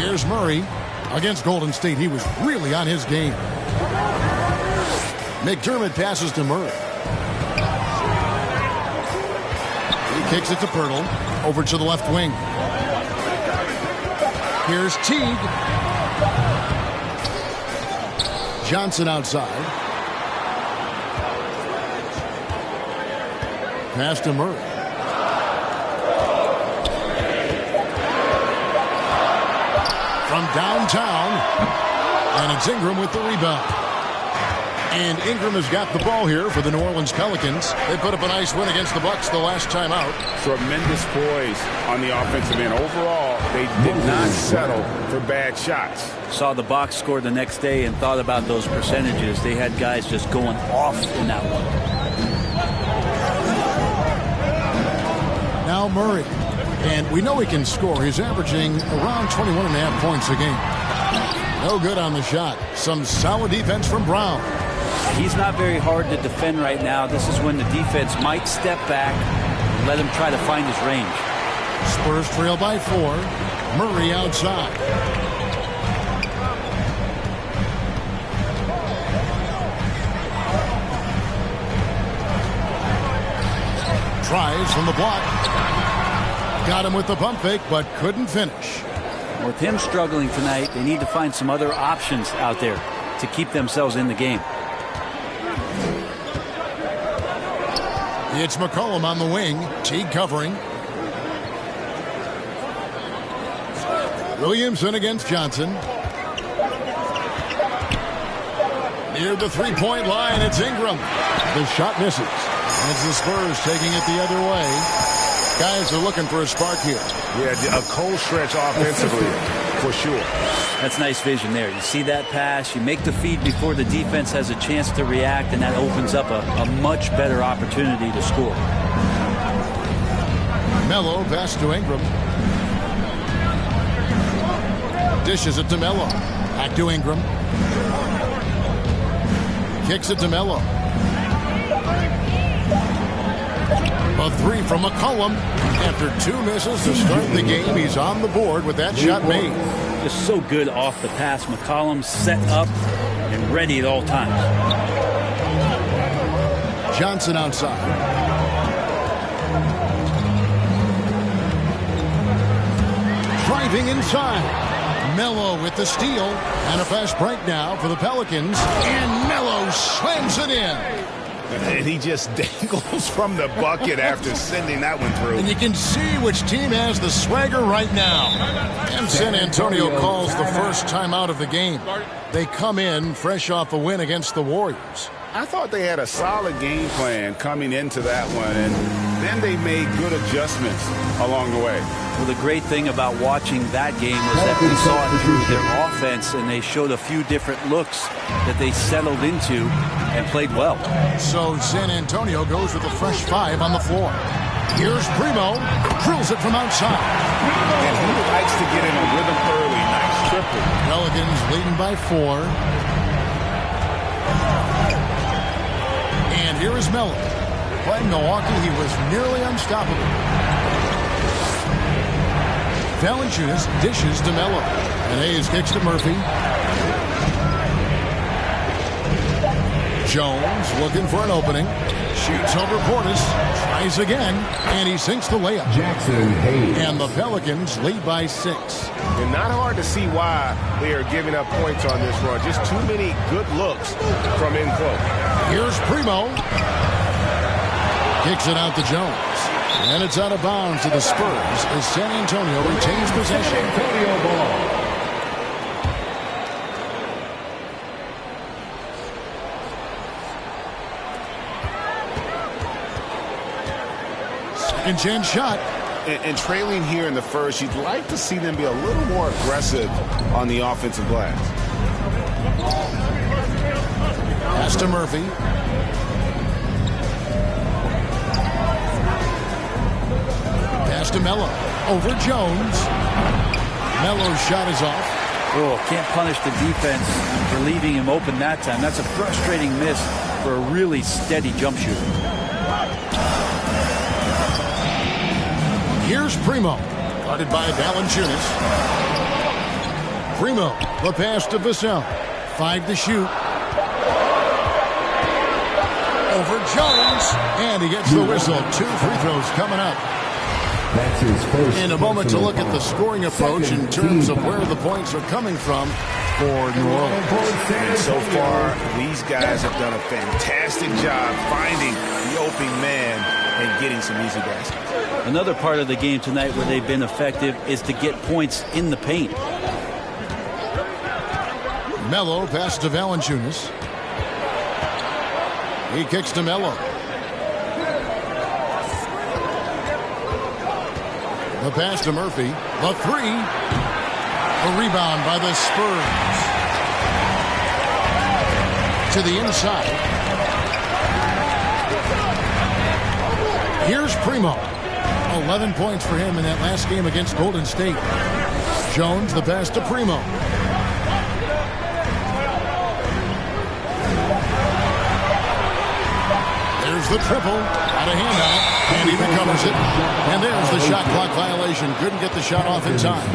Here's Murray. Against Golden State, he was really on his game. McDermott passes to Murray. He kicks it to Pirtle. Over to the left wing. Here's Teague. Johnson outside. Pass to Murray. From downtown. And it's Ingram with the rebound. And Ingram has got the ball here for the New Orleans Pelicans. They put up a nice win against the Bucks the last time out. Tremendous poise on the offensive end. Overall, they did not settle for bad shots. Saw the box score the next day and thought about those percentages. They had guys just going off in that one. Now Murray. And we know he can score. He's averaging around 21.5 points a game. No good on the shot. Some solid defense from Brown. He's not very hard to defend right now. This is when the defense might step back and let him try to find his range. Spurs trail by 4. Murray outside. Tries from the block. Got him with the pump fake, but couldn't finish. With him struggling tonight, they need to find some other options out there to keep themselves in the game. It's McCollum on the wing. Teague covering. Williamson against Johnson. Near the three-point line, it's Ingram. The shot misses. As the Spurs taking it the other way. Guys are looking for a spark here. Yeah, a cold stretch offensively, for sure. That's nice vision there. You see that pass, you make the feed before the defense has a chance to react, and that opens up a much better opportunity to score. Melo pass to Ingram. Dishes it to Melo. Back to Ingram. Kicks it to Melo. A three from McCollum. After 2 misses to start the game, he's on the board with that shot made. Just so good off the pass. McCollum set up and ready at all times. Johnson outside. Driving inside. Melo with the steal. And a fast break now for the Pelicans. And Melo slams it in. And he just dangles from the bucket after sending that one through. And you can see which team has the swagger right now. And San Antonio calls the first time out of the game. They come in fresh off a win against the Warriors. I thought they had a solid game plan coming into that one, and then they made good adjustments along the way. Well, the great thing about watching that game was that we saw it through their offense, and they showed a few different looks that they settled into and played well. So San Antonio goes with a fresh 5 on the floor. Here's Primo. Drills it from outside. And he likes to get in a rhythm early. Nice triple. Pelicans leading by 4. And here is Melo. Playing Milwaukee, he was nearly unstoppable. Valanciunas dishes to Melo. And Hayes kicks to Murphy. Jones looking for an opening. Shoots over Portis. Tries again. And he sinks the layup. Jackson Hayes. And the Pelicans lead by 6. And not hard to see why they are giving up points on this run. Just too many good looks from in close. Here's Primo. Kicks it out to Jones. And it's out of bounds to the Spurs as San Antonio retains possession. San Antonio ball. Second chance shot. And trailing here in the first, you'd like to see them be a little more aggressive on the offensive glass. Pass to Murphy. Pass to Melo. Over Jones. Melo's shot is off. Oh, can't punish the defense for leaving him open that time. That's a frustrating miss for a really steady jump shooter. Here's Primo. Guarded by Valanciunas. Primo, the pass to Vassell. 5 to shoot. Over Jones, and he gets the whistle. 2 free throws coming up. That's his first. In a moment to look at the scoring approach in terms of where the points are coming from for New Orleans. And so far, these guys have done a fantastic job finding the open man and getting some easy baskets. Another part of the game tonight where they've been effective is to get points in the paint. Melo passes to Valanciunas. He kicks to Melo. The pass to Murphy. The 3. A rebound by the Spurs. To the inside. Here's Primo. 11 points for him in that last game against Golden State. Jones, the pass to Primo. There's the triple. Out of handout. And he recovers it. And there's the shot clock violation. Couldn't get the shot off in time.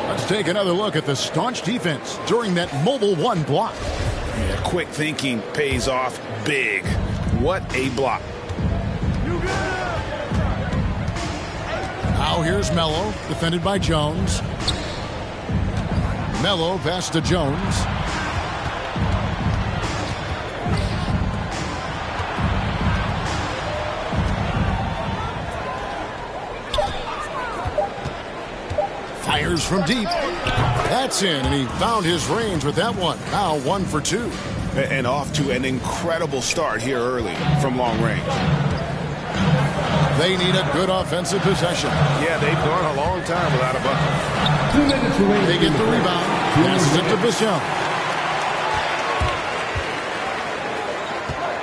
Let's take another look at the staunch defense during that mobile 1 block. Yeah, quick thinking pays off big. What a block. Now here's Melo, defended by Jones. Melo pass to Jones. Fires from deep. That's in, and he found his range with that one. Now 1 for 2. And off to an incredible start here early from long range. They need a good offensive possession. Yeah, they've gone a long time without a bucket. They get the rebound. Passes it to Vassell.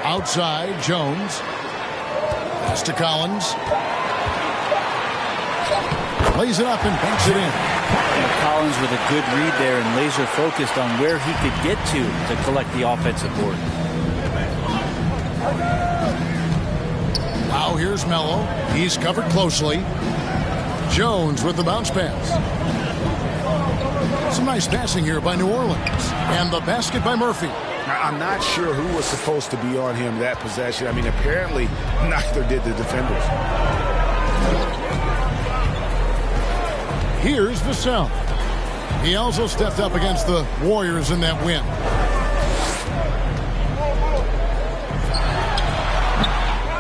Outside, Jones. Pass to Collins. Lays it up and banks it in. Collins with a good read there and laser focused on where he could get to collect the offensive board. Now here's Melo. He's covered closely. Jones with the bounce pass. Some nice passing here by New Orleans. And the basket by Murphy. I'm not sure who was supposed to be on him that possession. I mean, apparently neither did the defenders. Here's Vassell. He also stepped up against the Warriors in that win.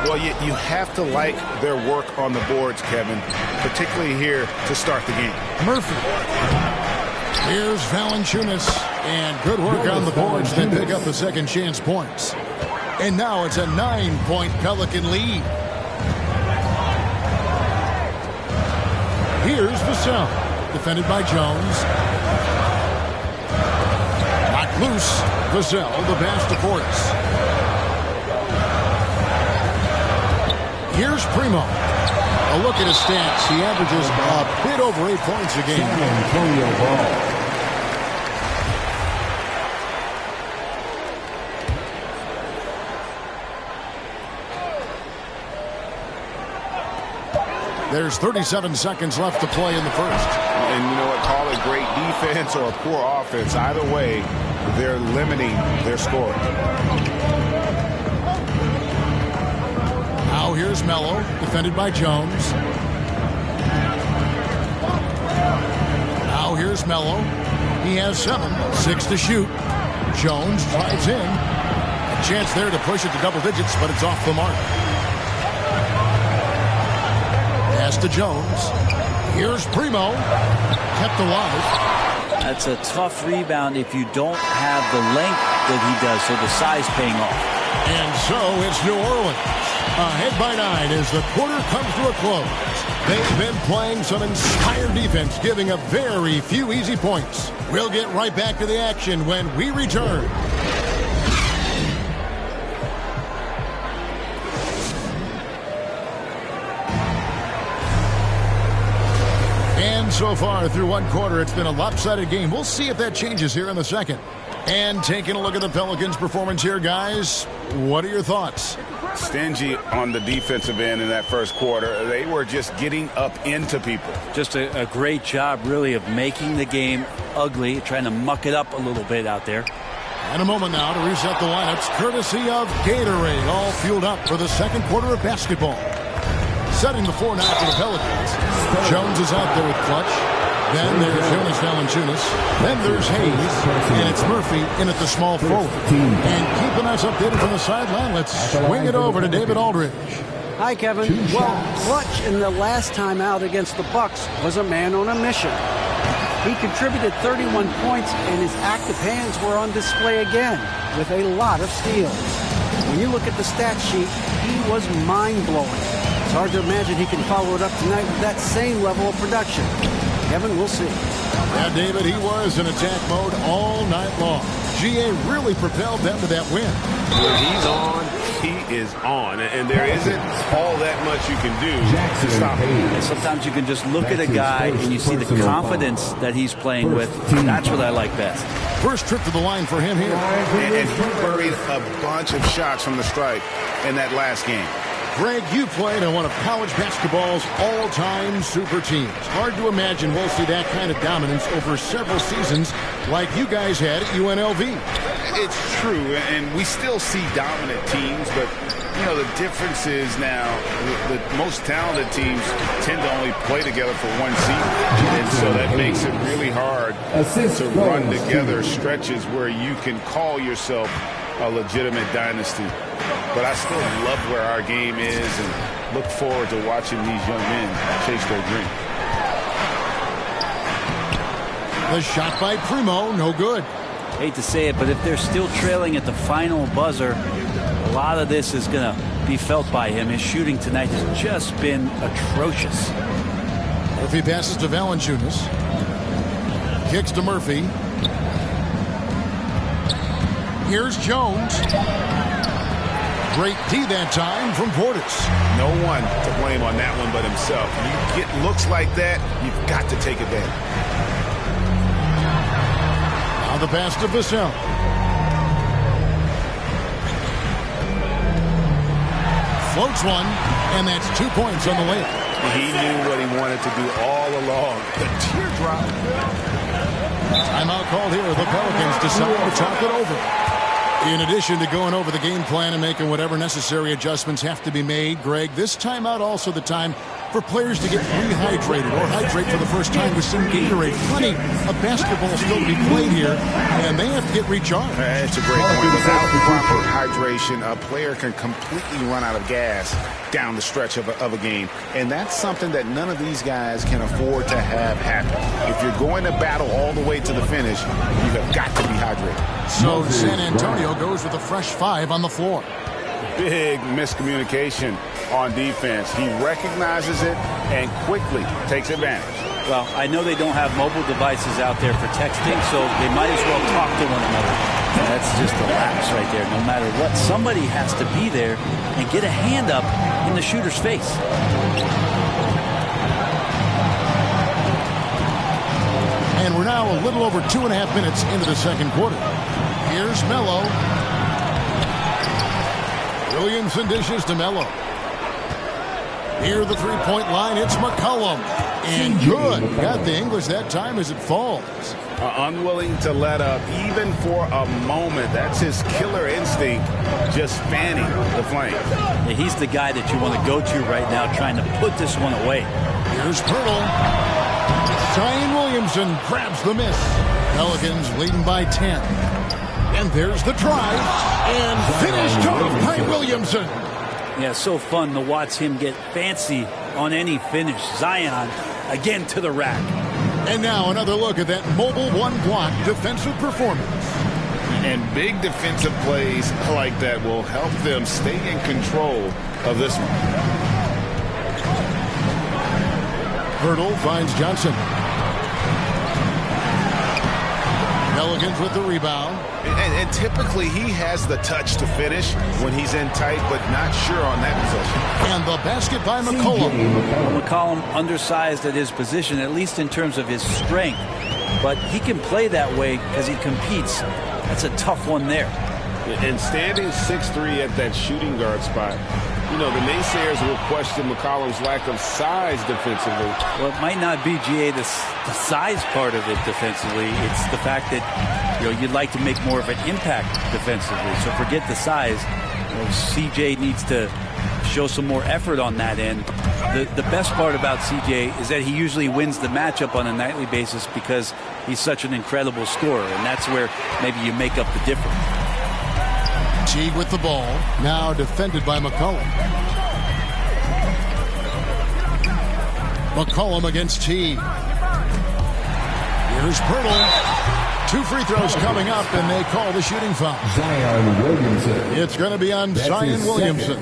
Well, you have to like their work on the boards, Kevin, particularly here to start the game. Murphy. Here's Valanciunas. And good work on the boards. They pick up the second chance points. And now it's a 9-point Pelican lead. Here's Vassell. Defended by Jones. Knocked loose. Vassell, the pass to Portis. Here's Primo. A look at his stats. He averages a bit over 8 points a game. Antonio Ball. There's 37 seconds left to play in the first. And you know what? Call it great defense or a poor offense. Either way, they're limiting their score. Now here's Melo, defended by Jones. Now here's Melo. He has 7, 6 to shoot. Jones drives in. A chance there to push it to double digits, but it's off the mark. Pass to Jones. Here's Primo. Kept alive. That's a tough rebound if you don't have the length that he does, so the size paying off. And so it's New Orleans. Ahead by 9 as the quarter comes to a close. They've been playing some inspired defense, giving up very few easy points. We'll get right back to the action when we return. so far through one quarter, it's been a lopsided game. We'll see if that changes here in the second. And taking a look at the Pelicans' performance here, guys, what are your thoughts? Stingy on the defensive end in that first quarter. They were just getting up into people. Just a great job, really, of making the game ugly, trying to muck it up a little bit out there. And a moment now to reset the lineups, courtesy of Gatorade, all fueled up for the second quarter of basketball. Setting the floor now for the Pelicans. Jones is out there with Clutch. Then there's Jonas Valanciunas. Then there's Hayes. And it's Murphy in at the small forward. And keeping us updated from the sideline, let's swing it over to David Aldridge. Hi, Kevin. Well, Clutch in the last time out against the Bucks was a man on a mission. He contributed 31 points, and his active hands were on display again with a lot of steals. When you look at the stat sheet, he was mind-blowing. It's hard to imagine he can follow it up tonight with that same level of production. Kevin, we'll see. Yeah, David, he was in attack mode all night long. GA really propelled them to that win. When he's on, he is on. And there isn't all that much you can do to stop him. And sometimes you can just look at a guy and you see the confidence that he's playing with. That's what I like best. First trip to the line for him here. And he buried a bunch of shots from the stripe in that last game. Greg, you played on one of college basketball's all-time super teams. Hard to imagine we'll see that kind of dominance over several seasons like you guys had at UNLV. It's true, and we still see dominant teams, but, you know, the difference is now the most talented teams tend to only play together for one season, and so that makes it really hard to run together stretches where you can call yourself a legitimate dynasty. But I still love where our game is and look forward to watching these young men chase their dream. The shot by Primo, no good. Hate to say it, but if they're still trailing at the final buzzer, a lot of this is going to be felt by him. His shooting tonight has just been atrocious. Murphy passes to Valanciunas. Kicks to Murphy. Here's Jones. Great D that time from Portis. No one to blame on that one but himself. You get looks like that, you've got to take advantage. Now the pass to Vassell. Floats one, and that's 2 points on the layup. He knew what he wanted to do all along. The teardrop. Timeout called here. The Pelicans decide to talk it over. In addition to going over the game plan and making whatever necessary adjustments have to be made, Greg, this timeout also the time for players to get rehydrated or hydrate for the first time with some Gatorade. Plenty of basketball still to be played here, and they have to get recharged. That's a great point. Without proper hydration, a player can completely run out of gas down the stretch of a game. And that's something that none of these guys can afford to have happen. If you're going to battle all the way to the finish, you have got to be hydrated. So San Antonio goes with a fresh 5 on the floor. Big miscommunication on defense. He recognizes it and quickly takes advantage. Well, I know they don't have mobile devices out there for texting, so they might as well talk to one another. That's just a lapse right there. No matter what, somebody has to be there and get a hand up in the shooter's face. And we're now a little over 2.5 minutes into the second quarter. Here's Melo. Williamson dishes to Melo. Near the three-point line, it's McCollum. And good. Got the English that time as it falls. Unwilling to let up even for a moment. That's his killer instinct, just fanning the flame. Yeah, he's the guy that you want to go to right now trying to put this one away. Here's Pirtle. Zion Williamson grabs the miss. Pelicans leading by 10. And there's the drive. And finished off by Williamson. Yeah, so fun to watch him get fancy on any finish. Zion again to the rack. And now another look at that mobile one-block defensive performance. And big defensive plays like that will help them stay in control of this one. Hurdle finds Johnson. Pelicans with the rebound. And typically he has the touch to finish when he's in tight, but not sure on that possession. And the basket by McCollum. McCollum undersized at his position, at least in terms of his strength. But he can play that way because he competes. That's a tough one there. And standing 6'3" at that shooting guard spot, you know, the naysayers will question McCollum's lack of size defensively. Well, it might not be, the size part of it defensively. It's the fact that, you'd like to make more of an impact defensively. So forget the size. CJ needs to show some more effort on that end. The best part about CJ is that he usually wins the matchup on a nightly basis because he's such an incredible scorer, and that's where maybe you make up the difference. Teague with the ball, now defended by McCollum. McCollum against Teague. Here's Pirtle. 2 free throws coming up, and they call the shooting foul. Zion Williamson. It's going to be on Zion Williamson.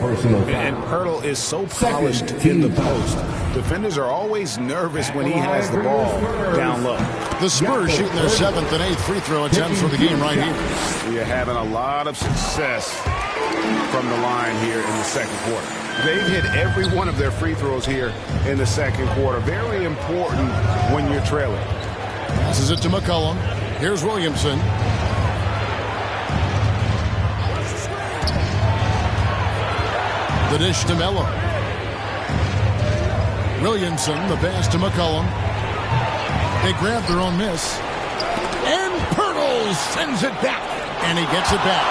And Pirtle is so polished in the post. Defenders are always nervous when he has the ball down low. The Spurs shooting their 7th and 8th free throw attempts for the game right here. We are having a lot of success from the line here in the second quarter. They've hit every one of their free throws here in the second quarter. Very important when you're trailing. Passes it to McCollum. Here's Williamson. The dish to Melo. Williamson, the pass to McCollum. They grab their own miss. And Pirtle sends it back. And he gets it back.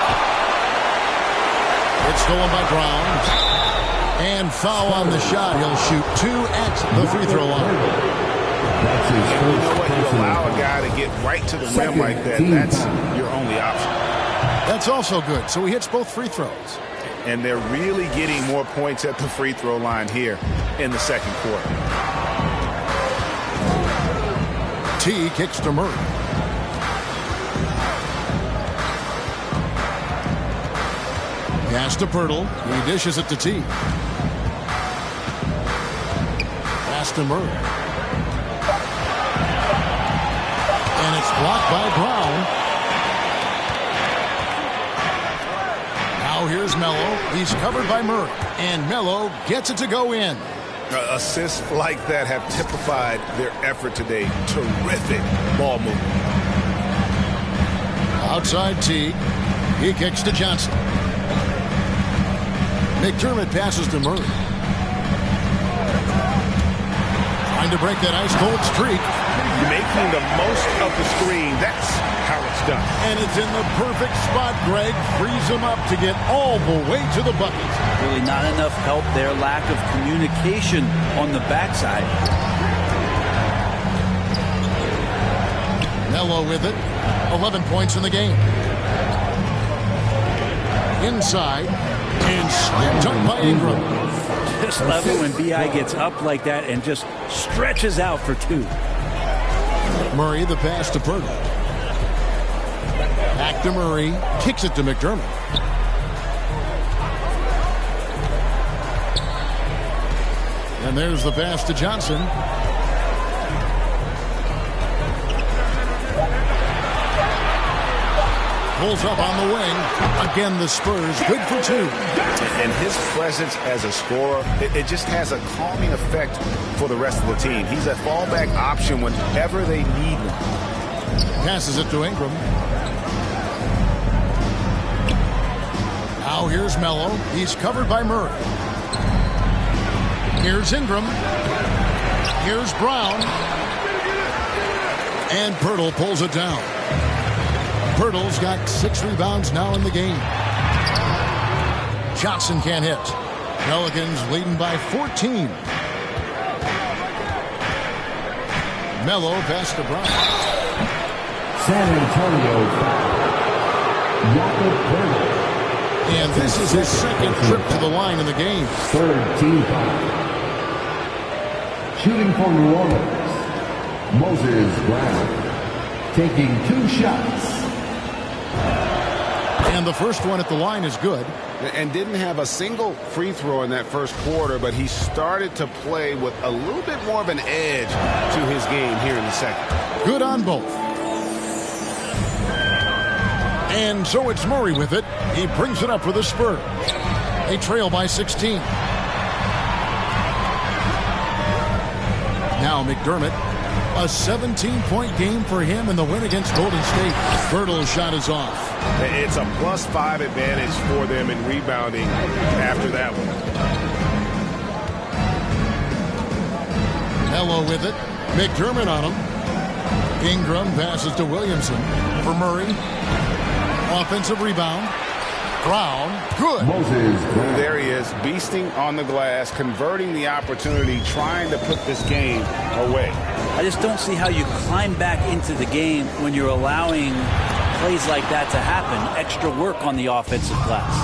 It's stolen by Brown. And foul on the shot. He'll shoot 2 at the free throw line. That's his first. You know what? You allow a guy to get right to the rim like that. That's your only option. That's also good. So he hits both free throws. And they're really getting more points at the free throw line here in the second quarter. T kicks to Murray. Pass to Pirtle. He dishes it to T. Pass to Murray. And it's blocked by Brown. Now here's Melo. He's covered by Murray. And Melo gets it to go in. Assists like that have typified their effort today. Terrific ball movement. Outside Teague. He kicks to Johnson. McDermott passes to Murray. Trying to break that ice-cold streak. Making the most of the screen. That's how it's done. And it's in the perfect spot, Greg. Frees him up to get all the way to the bucket. Really not enough help there. Lack of communication on the backside. Melo with it. 11 points in the game. Inside. And slipped up by Ingram. Just love it when B.I. gets up like that and just stretches out for 2. Murray, the pass to Pirtle. Back to Murray. Kicks it to McDermott. And there's the pass to Johnson. Pulls up on the wing. Again, the Spurs good for 2. And his presence as a scorer, it just has a calming effect for the rest of the team. He's a fallback option whenever they need him. Passes it to Ingram. Now here's Melo. He's covered by Murray. Here's Ingram. Here's Brown. And Pirtle pulls it down. Pirtle's got 6 rebounds now in the game. Johnson can't hit. Pelicans leading by 14. Melo pass to Brown. San Antonio foul. Pirtle. And this is his second trip to the line in the game. 3rd team foul. Shooting for New Orleans, Moses Brown. Taking 2 shots. And the first one at the line is good. And didn't have a single free throw in that first quarter, but he started to play with a little bit more of an edge to his game here in the second. Good on both. And so it's Murray with it. He brings it up for the Spurs. They trail by 16. Now McDermott. A 17-point game for him in the win against Golden State. Bertle's shot is off. It's a +5 advantage for them in rebounding after that one. Melo with it. McDermott on him. Ingram passes to Williamson for Murray. Offensive rebound. Brown. Good. There he is, beasting on the glass, converting the opportunity, trying to put this game away. I just don't see how you climb back into the game when you're allowing plays like that to happen. Extra work on the offensive glass.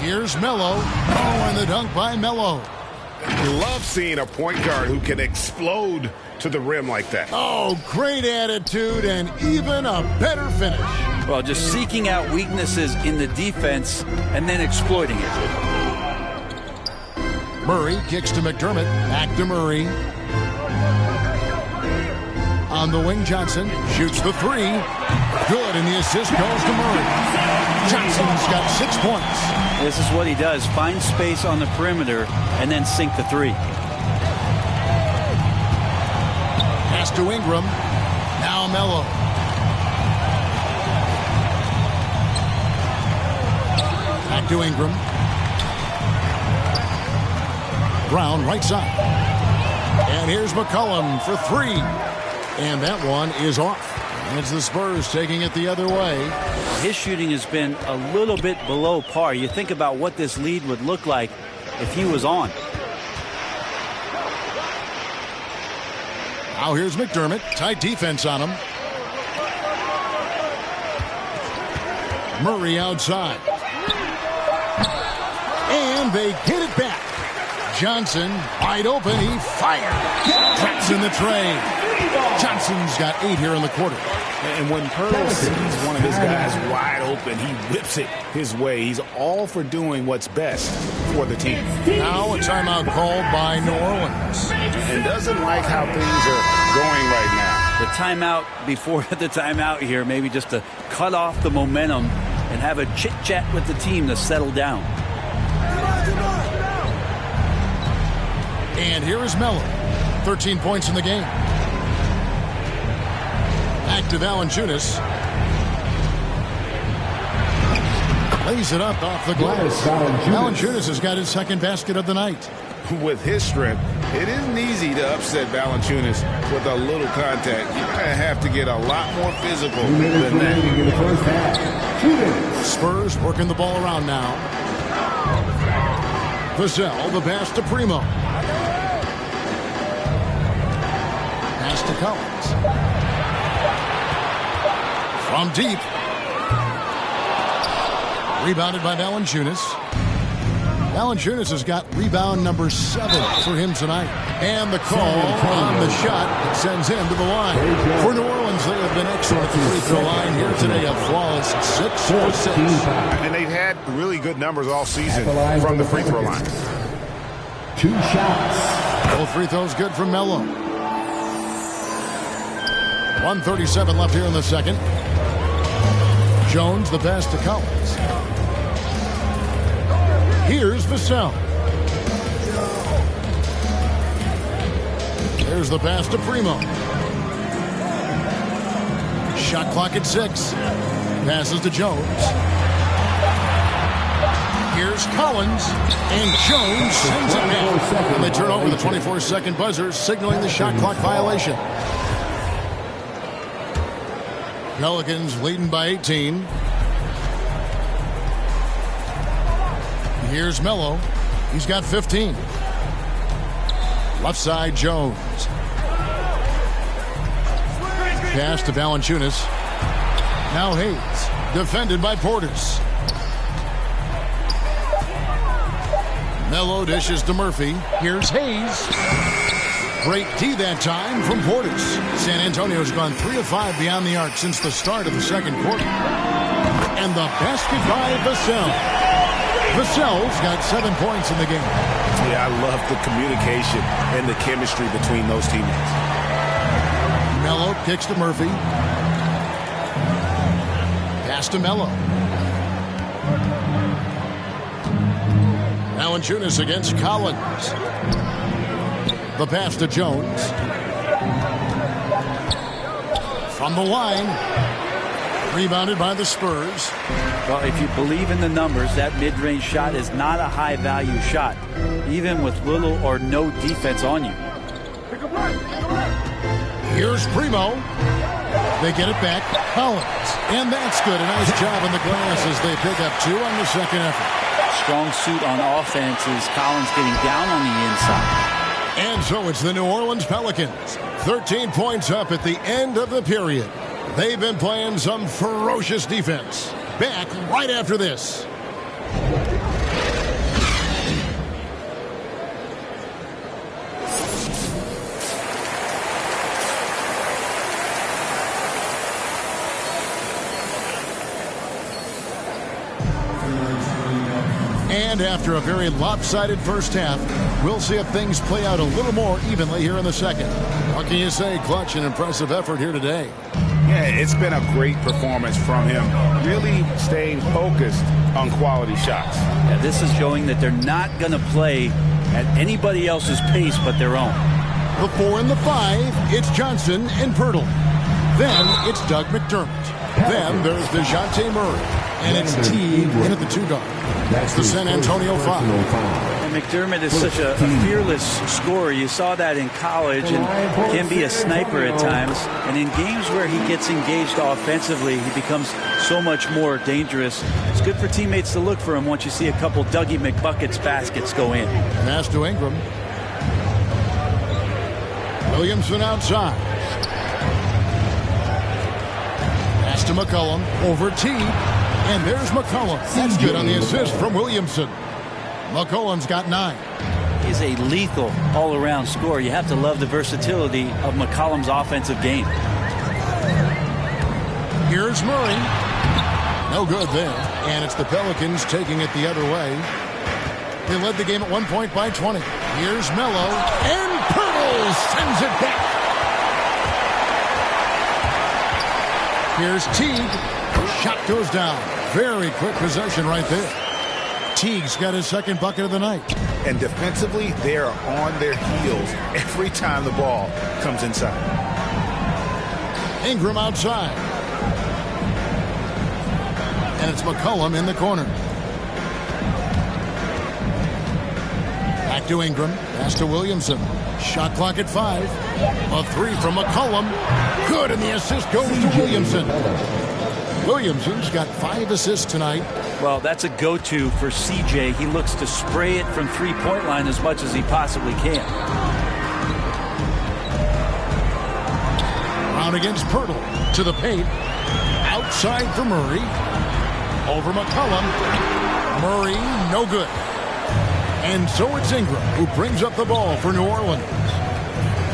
Here's Melo. Oh, and the dunk by Melo. You love seeing a point guard who can explode to the rim like that. Oh, great attitude and even a better finish. Well, just seeking out weaknesses in the defense and then exploiting it. Murray kicks to McDermott. Back to Murray. On the wing, Johnson shoots the three. Good, and the assist goes to Murray. Johnson's got 6 points. This is what he does. Find space on the perimeter and then sink the three. Pass to Ingram. Now Melo. Back to Ingram. Brown right side. And here's McCollum for three. And that one is off. And it's the Spurs taking it the other way. His shooting has been a little bit below par. You think about what this lead would look like if he was on. Now here's McDermott. Tight defense on him. Murray outside. And they get it back. Johnson wide open. He fired. Traps in the tray. Johnson's got 8 here in the quarter. And when Pearl sees one of his guys wide open, he whips it his way. He's all for doing what's best for the team. Now a timeout called by New Orleans. And doesn't like how things are going right now. The timeout before the timeout here, maybe just to cut off the momentum and have a chit-chat with the team to settle down. And here is Melo. 13 points in the game. Back to Valanciunas. Lays it up off the glass. Valanciunas has got his second basket of the night. With his strength, it isn't easy to upset Valanciunas with a little contact. You're going to have to get a lot more physical than that. Spurs working the ball around now. Vassell, the pass to Primo. Pass to Collins. From deep. Rebounded by Valanciunas. Valanciunas has got rebound number 7 for him tonight. And the call on the shot sends him to the line. For New Orleans, they have been excellent at the free throw line here today. A flawless 6 for 6. And they've had really good numbers all season from the free throw line. 2 shots. Both free throws good from Melo. 1:37 left here in the second. Jones, the pass to Collins. Here's Vassell. There's the pass to Primo. Shot clock at 6. Passes to Jones. Here's Collins. And Jones sends it down. And they turn over the 24-second buzzer, signaling the shot clock violation. Pelicans leading by 18. Here's Melo. He's got 15. Left side, Jones. Pass to Valanciunas. Now Hayes. Defended by Portis. Melo dishes to Murphy. Here's Hayes. Great D that time from Portis. San Antonio's gone 3 of 5 beyond the arc since the start of the second quarter. And the basket by Vassell. Vassell's got 7 points in the game. Yeah, I love the communication and the chemistry between those teammates. Melo kicks to Murphy. Pass Pass to Melo. Valanciunas against Collins. The pass to Jones. From the line. Rebounded by the Spurs. Well, if you believe in the numbers, that mid-range shot is not a high-value shot, even with little or no defense on you. Here's Primo. They get it back. Collins. And that's good. A nice job on the glass as they pick up 2 on the second effort. Strong suit on offense is Collins getting down on the inside. And so it's the New Orleans Pelicans. 13 points up at the end of the period. They've been playing some ferocious defense. Back right after this. And after a very lopsided first half, we'll see if things play out a little more evenly here in the second. What can you say? Clutch and impressive effort here today. Yeah, it's been a great performance from him. Really staying focused on quality shots. Yeah, this is showing that they're not going to play at anybody else's pace but their own. The 4 and the 5, it's Johnson and Pirtle. Then it's Doug McDermott. Then there's DeJounte Murray. And it's Teague in at the 2 guard. That's the San Antonio 5. And McDermott is such a fearless scorer. You saw that in college and can be a sniper at times. And in games where he gets engaged offensively, he becomes so much more dangerous. It's good for teammates to look for him once you see a couple Dougie McBuckets baskets go in. Pass to Ingram. Williamson outside. Pass to McCollum. Over Teague. And there's McCollum. That's good on the assist from Williamson. McCollum's got 9. He's a lethal all-around scorer. You have to love the versatility of McCollum's offensive game. Here's Murray. No good there. And it's the Pelicans taking it the other way. They led the game at 1 point by 20. Here's Melo. And Pirtle sends it back. Here's Teague. Shot goes down. Very quick possession right there. Teague's got his second bucket of the night. And defensively, they are on their heels every time the ball comes inside. Ingram outside. And it's McCollum in the corner. Back to Ingram. Pass to Williamson. Shot clock at 5. A 3 from McCollum. Good, and the assist goes to Williamson. Williamson's got 5 assists tonight. Well, that's a go-to for CJ. He looks to spray it from three-point line as much as he possibly can. Brown against Pirtle. To the paint. Outside for Murray. Over McCollum. Murray, no good. And so it's Ingram who brings up the ball for New Orleans.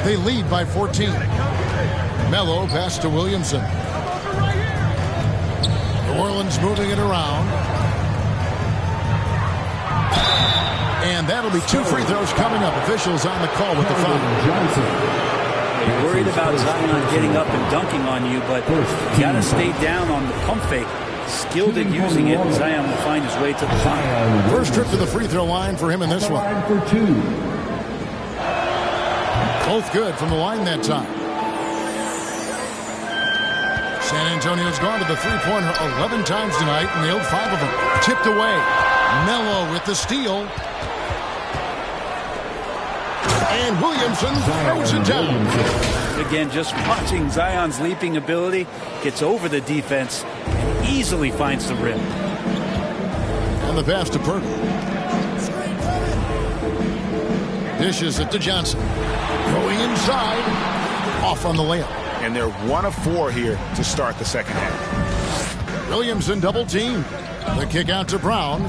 They lead by 14. Melo pass to Williamson. New Orleans moving it around. And that'll be 2 free throws coming up. Officials on the call with the foul. You're worried about Zion getting up and dunking on you, but you got to stay down on the pump fake. Skilled at using it, and Zion will find his way to the line. First trip to the free throw line for him in this one. Both good from the line that time. San Antonio's gone to the three-pointer 11 times tonight and nailed 5 of them. Tipped away. Melo with the steal. And Williamson throws it down. Again, just watching Zion's leaping ability, gets over the defense, and easily finds the rim. And the pass to Pirtle. Dishes it to Johnson. Going inside. Off on the layup. And they're 1 of 4 here to start the second half. Williamson double team. The kick out to Brown.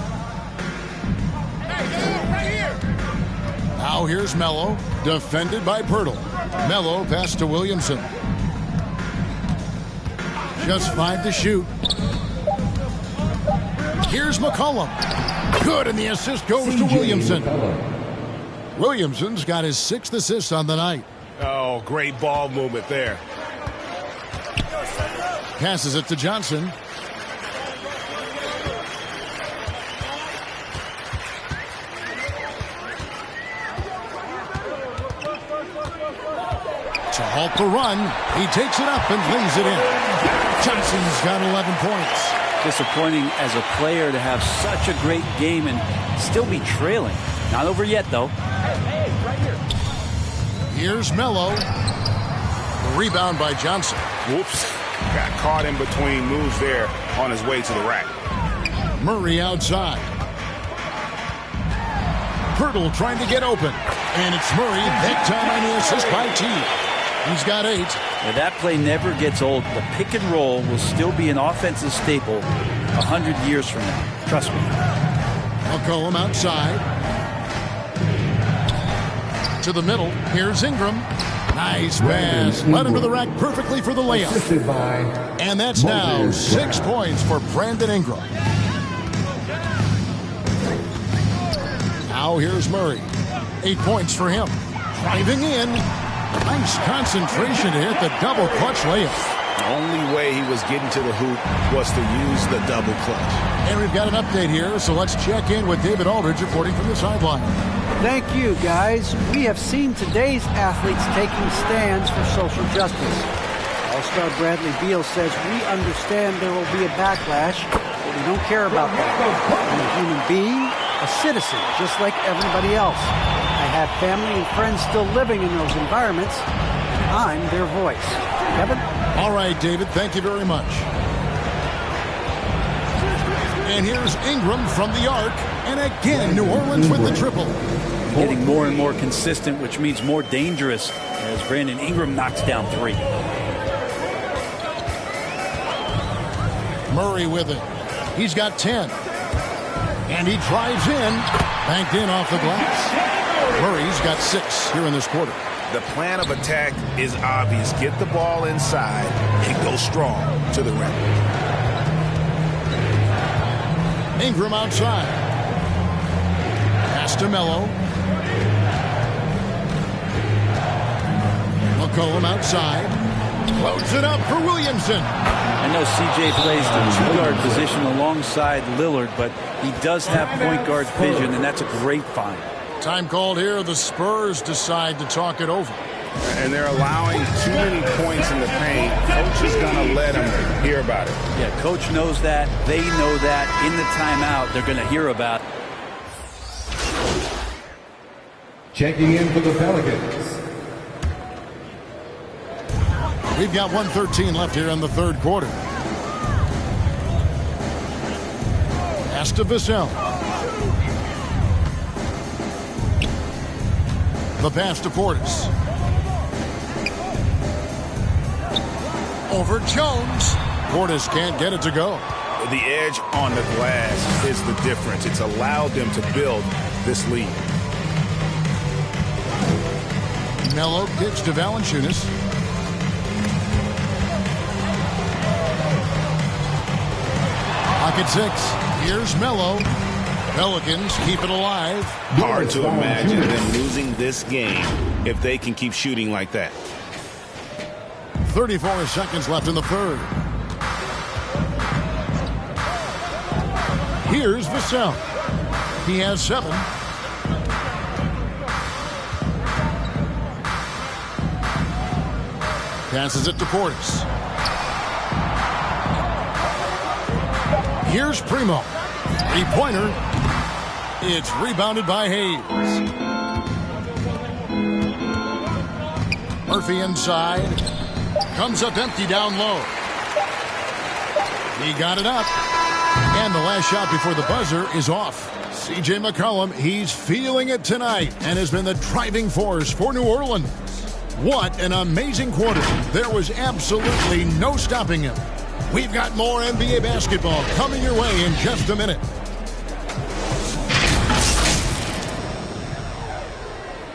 Now here's Melo. Defended by Pirtle. Melo pass to Williamson. Just 5 to shoot. Here's McCollum. Good, and the assist goes to Williamson. Williamson's got his 6th assist on the night. Oh, great ball movement there. Passes it to Johnson. to halt the run. He takes it up and lays it in. Johnson's got 11 points. Disappointing as a player to have such a great game and still be trailing. Not over yet, though. Here's Melo. The rebound by Johnson. Whoops. Got caught in between moves there on his way to the rack. Murray outside. Pirtle trying to get open. And it's Murray. That time on the assist by T. He's got 8. Now, that play never gets old. The pick and roll will still be an offensive staple 100 years from now. Trust me. McCollum outside. To the middle. Here's Ingram. Nice pass. Led him to the rack perfectly for the layup. And that's now 6 points for Brandon Ingram. Now here's Murray. 8 points for him. Driving in. Nice concentration to hit the double clutch layup. The only way he was getting to the hoop was to use the double clutch. And we've got an update here, so let's check in with David Aldridge reporting from the sideline. Thank you, guys. We have seen today's athletes taking stands for social justice. All-star Bradley Beal says, we understand there will be a backlash, but we don't care about that. I'm a human being, a citizen, just like everybody else. I have family and friends still living in those environments, and I'm their voice. Kevin? All right, David, thank you very much. And here's Ingram from the arc, and again, New Orleans with the triple. Getting more and more consistent, which means more dangerous as Brandon Ingram knocks down 3. Murray with it. He's got 10. And he drives in. Banked in off the glass. Murray's got 6 here in this quarter. The plan of attack is obvious. Get the ball inside and go strong to the rim. Ingram outside. Pass to Melo. McCollum outside. Loads it up for Williamson. I know CJ plays the 2-guard position alongside Lillard, but he does have point guard vision, and that's a great find. Time called here. The Spurs decide to talk it over. And they're allowing too many points in the paint. Coach is going to let them hear about it. Yeah, coach knows that. They know that. In the timeout, they're going to hear about it. Checking in for the Pelicans. We've got 1:13 left here in the third quarter. Pass to Vassell. The pass to Portis. Over Jones. Portis can't get it to go. The edge on the glass is the difference. It's allowed them to build this lead. Melo pitch to Valanciunas. Pocket 6. Here's Melo. Pelicans keep it alive. Hard to imagine them losing this game if they can keep shooting like that. 34 seconds left in the third. Here's Vassell. He has 7. Passes it to Portis. Here's Primo. 3-pointer. It's rebounded by Hayes. Murphy inside. Comes up empty down low. He got it up. And the last shot before the buzzer is off. C.J. McCollum, he's feeling it tonight and has been the driving force for New Orleans. What an amazing quarter. There was absolutely no stopping him. We've got more NBA basketball coming your way in just a minute.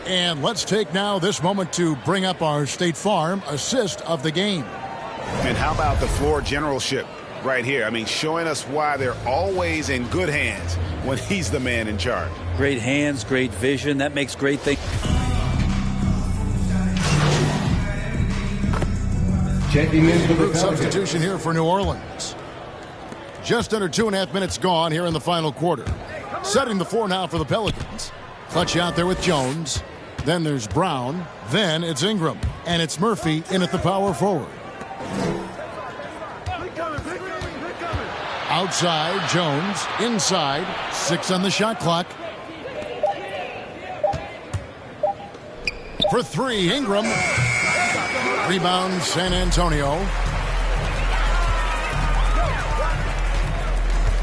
And let's take now this moment to bring up our State Farm assist of the game. And how about the floor generalship right here? I mean, showing us why they're always in good hands when he's the man in charge. Great hands, great vision. That makes great things. Checking in for the Group Pelicans. substitution here for New Orleans. Just under 2.5 minutes gone here in the final quarter. Setting the floor now for the Pelicans. Clutch out there with Jones. Then there's Brown. Then it's Ingram. And it's Murphy in at the power forward. Outside, Jones. Inside, 6 on the shot clock. For 3, Ingram. Rebound, San Antonio.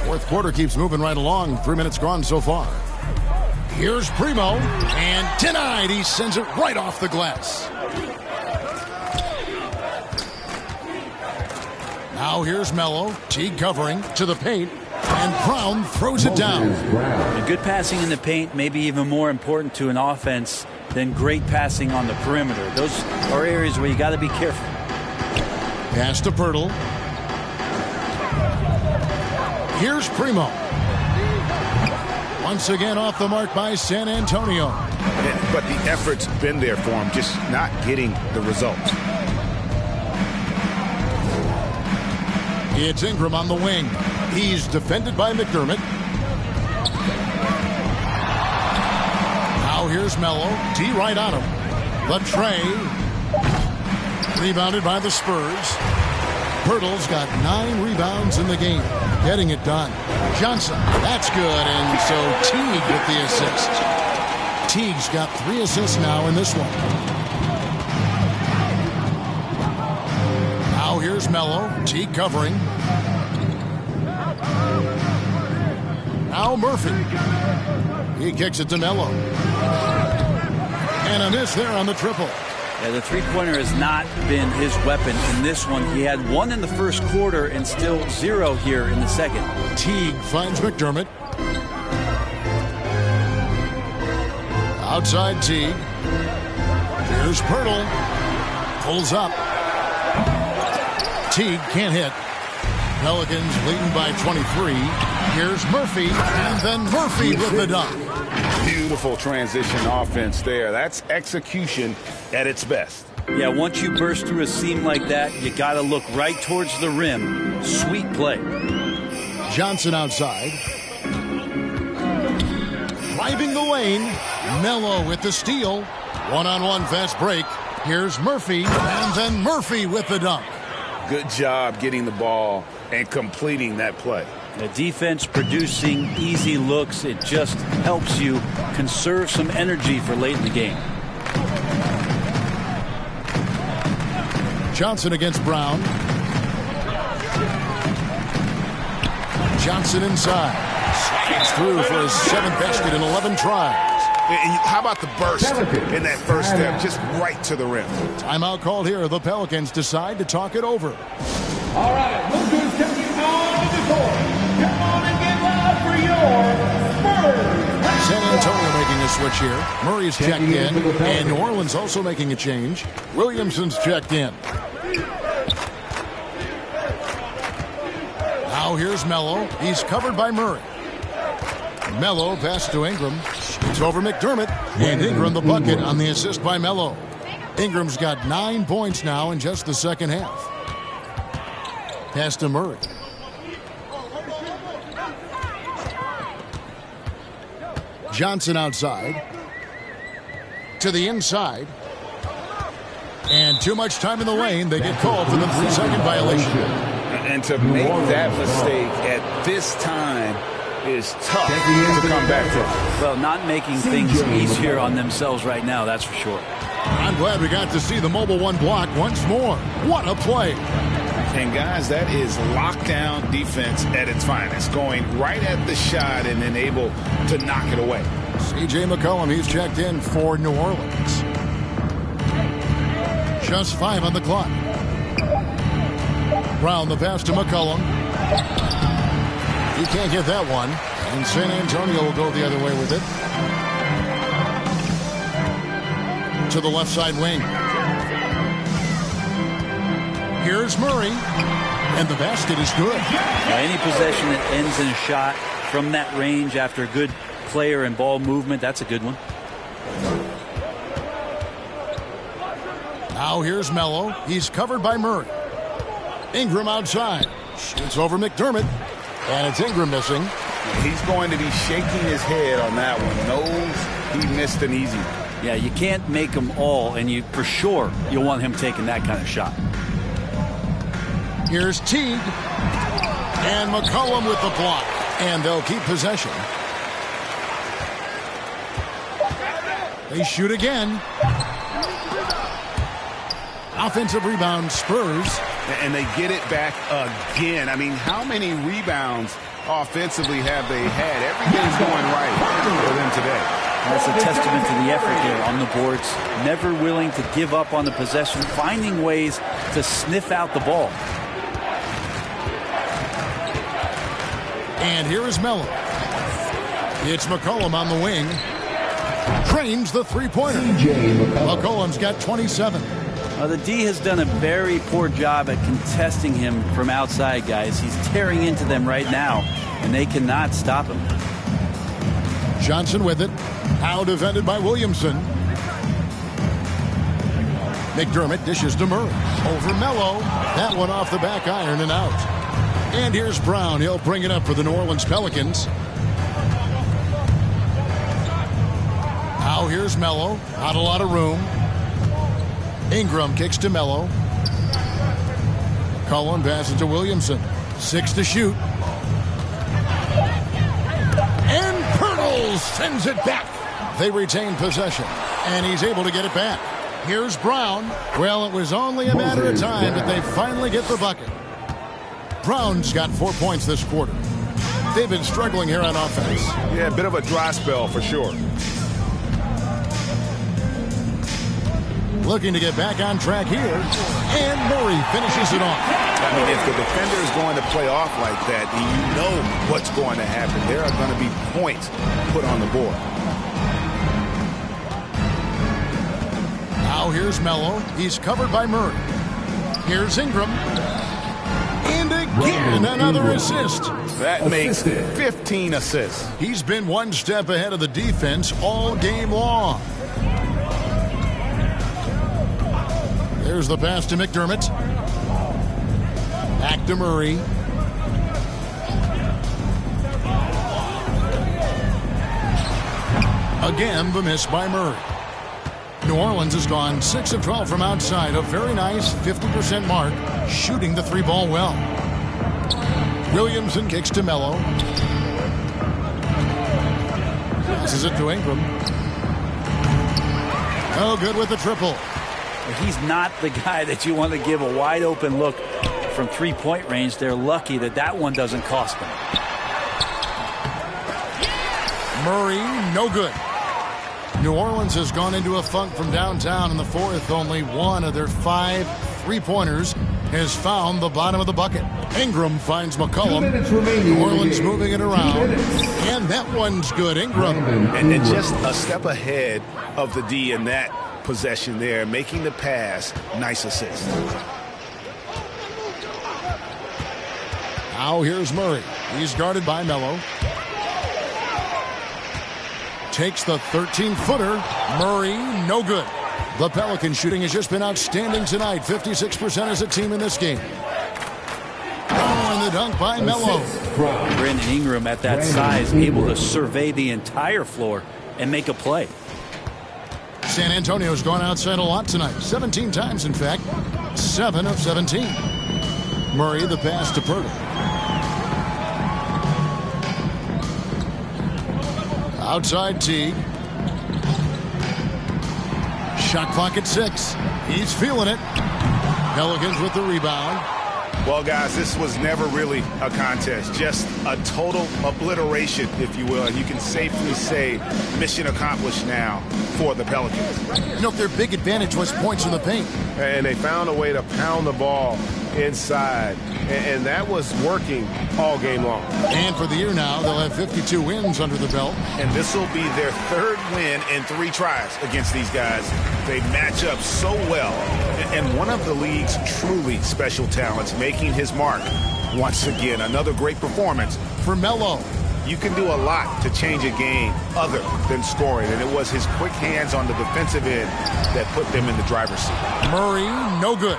Fourth quarter keeps moving right along. 3 minutes gone so far. Here's Primo, and denied. He sends it right off the glass. Now here's Melo. Teague covering to the paint, and Brown throws it down. And good passing in the paint may be even more important to an offense than great passing on the perimeter. Those are areas where you got to be careful. Pass to Pirtle. Here's Primo. Once again off the mark by San Antonio. But the effort's been there for him, just not getting the results. It's Ingram on the wing. He's defended by McDermott. Now here's Melo. D right on him. The tray. Rebounded by the Spurs. Pirtle's got 9 rebounds in the game. Getting it done. Johnson. That's good. And so Teague with the assist. Teague's got 3 assists now in this one. Now here's Melo. Teague covering. Now Murphy. He kicks it to Melo. And a miss there on the triple. Yeah, the three-pointer has not been his weapon in this one. He had 1 in the first quarter and still 0 here in the second. Teague finds McDermott. Outside Teague. Here's Pirtle. Pulls up. Teague can't hit. Pelicans leading by 23. Here's Murphy, and then Murphy with the dunk. Beautiful transition offense there. That's execution at its best. Yeah, once you burst through a seam like that, you got to look right towards the rim. Sweet play. Johnson outside. Driving the lane. Melo with the steal. One-on-one fast break. Here's Murphy, and then Murphy with the dunk. Good job getting the ball and completing that play. The defense producing easy looks. It just helps you conserve some energy for late in the game. Johnson against Brown. Johnson inside. Slides through for his 7th basket in 11 tries. And how about the burst in that first step, just right to the rim. Timeout called here. The Pelicans decide to talk it over. All right, look who's coming on the court. Come on and get loud for your Spurs. San Antonio making a switch here. Murray's checked in, and New Orleans also making a change. Williamson's checked in. Now here's Melo. He's covered by Murray. Melo pass to Ingram. It's over McDermott. And Ingram the bucket on the assist by Melo. Ingram's got 9 points now in just the second half. Pass to Murray. Johnson outside. To the inside. And too much time in the lane. They get called for the 3-second violation. And to make that mistake at this time is tough to come back from. Well, not making things easier on themselves right now, that's for sure. I'm glad we got to see the mobile 1 block once more. What a play. And guys, that is lockdown defense at its finest. Going right at the shot and then able to knock it away. C.J. McCollum, he's checked in for New Orleans. Just 5 on the clock. Brown the pass to McCollum. He can't get that one. And San Antonio will go the other way with it. To the left side wing. Here's Murray. And the basket is good. Any possession that ends in a shot from that range after a good player and ball movement, that's a good one. Now here's Melo. He's covered by Murray. Ingram outside. Shoots over McDermott. And it's Ingram missing. He's going to be shaking his head on that one. Knows he missed an easy one. Yeah, you can't make them all, and for sure you'll want him taking that kind of shot. Here's Teague. And McCollum with the block. And they'll keep possession. They shoot again. Offensive rebound, Spurs. And they get it back again. I mean, how many rebounds offensively have they had? Everything's going right for them today. That's a testament to the effort there on the boards. Never willing to give up on the possession, finding ways to sniff out the ball. And here is Melo. It's McCollum on the wing. Trains the three-pointer. McCollum's got 27. The D has done a very poor job at contesting him from outside, guys. He's tearing into them right now, and they cannot stop him. Johnson with it. Now defended by Williamson. McDermott dishes to Murray. Over Melo. That one off the back iron and out. And here's Brown. He'll bring it up for the New Orleans Pelicans. Now here's Melo. Not a lot of room. Ingram kicks to Melo. Cullen passes to Williamson. 6 to shoot. And Pirtle sends it back. They retain possession. And he's able to get it back. Here's Brown. Well, it was only a matter of time, but they finally get the bucket. Brown's got 4 points this quarter. They've been struggling here on offense. Yeah, a bit of a dry spell for sure. Looking to get back on track here. And Murray finishes it off. I mean, if the defender is going to play off like that, then you know what's going to happen. There are going to be points put on the board. Now here's Melo. He's covered by Murray. Here's Ingram. And again, another assist. That makes 15 assists. He's been one step ahead of the defense all game long. There's the pass to McDermott. Back to Murray. Again, the miss by Murray. New Orleans has gone 6 of 12 from outside. A very nice 50% mark, shooting the three ball well. Williamson kicks to Melo. Passes it to Ingram. Oh, good with the triple. He's not the guy that you want to give a wide open look from three-point range. They're lucky that that one doesn't cost them. Murray, no good. New Orleans has gone into a funk from downtown in the fourth. Only one of their 5 three-pointers has found the bottom of the bucket. Ingram finds McCollum. New Orleans moving it around. And that one's good. Ingram. And just a step ahead of the D in that possession there, making the pass. Nice assist. Now here's Murray. He's guarded by Melo. Takes the 13-footer. Murray, no good. The Pelican shooting has just been outstanding tonight. 56% as a team in this game. Oh, and the dunk by Melo. Brandon Ingram at that size, able to survey the entire floor and make a play. San Antonio's gone outside a lot tonight. 17 times, in fact. 7 of 17. Murray, the pass to Pirtle. Outside Teague. Shot clock at 6. He's feeling it. Pelicans with the rebound. Well, guys, this was never really a contest. Just a total obliteration, if you will. And you can safely say mission accomplished now for the Pelicans. You know, their big advantage was points in the paint. And they found a way to pound the ball inside. And that was working all game long. And for the year now, they'll have 52 wins under the belt. And this will be their 3rd win in 3 tries against these guys. They match up so well. And one of the league's truly special talents making his mark once again. Another great performance for Melo. You can do a lot to change a game other than scoring. And it was his quick hands on the defensive end that put them in the driver's seat. Murray, no good.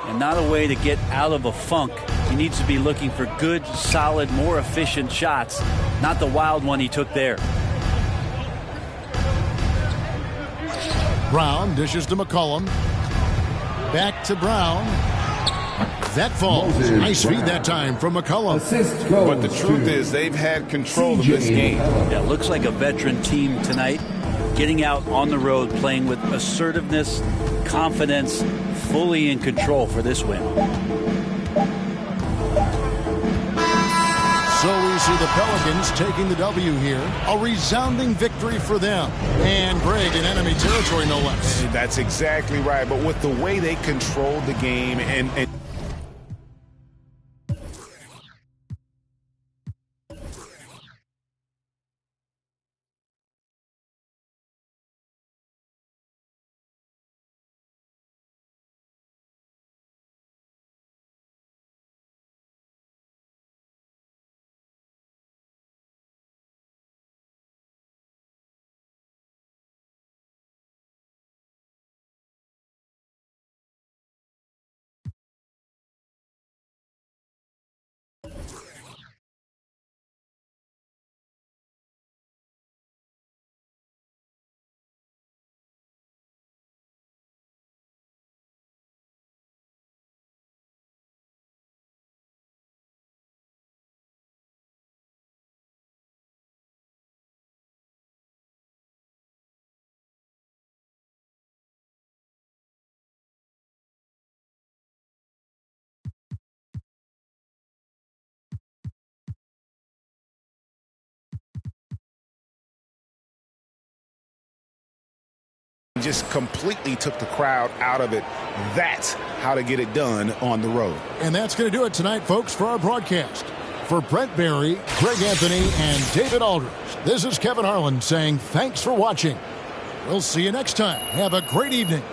And not a way to get out of a funk. He needs to be looking for good, solid, more efficient shots, not the wild one he took there. Brown dishes to McCollum. Back to Brown. That falls. Nice feed that time from McCollum. But the truth is they've had control of this game. Yeah, looks like a veteran team tonight. Getting out on the road, playing with assertiveness, confidence, fully in control for this win. So we see the Pelicans taking the W here. A resounding victory for them. And Greg in enemy territory, no less. That's exactly right. But with the way they controlled the game and just completely took the crowd out of it. That's how to get it done on the road. And that's going to do it tonight, folks, for our broadcast. For Brent Barry, Greg Anthony, and David Aldridge, this is Kevin Harlan saying thanks for watching. We'll see you next time. Have a great evening.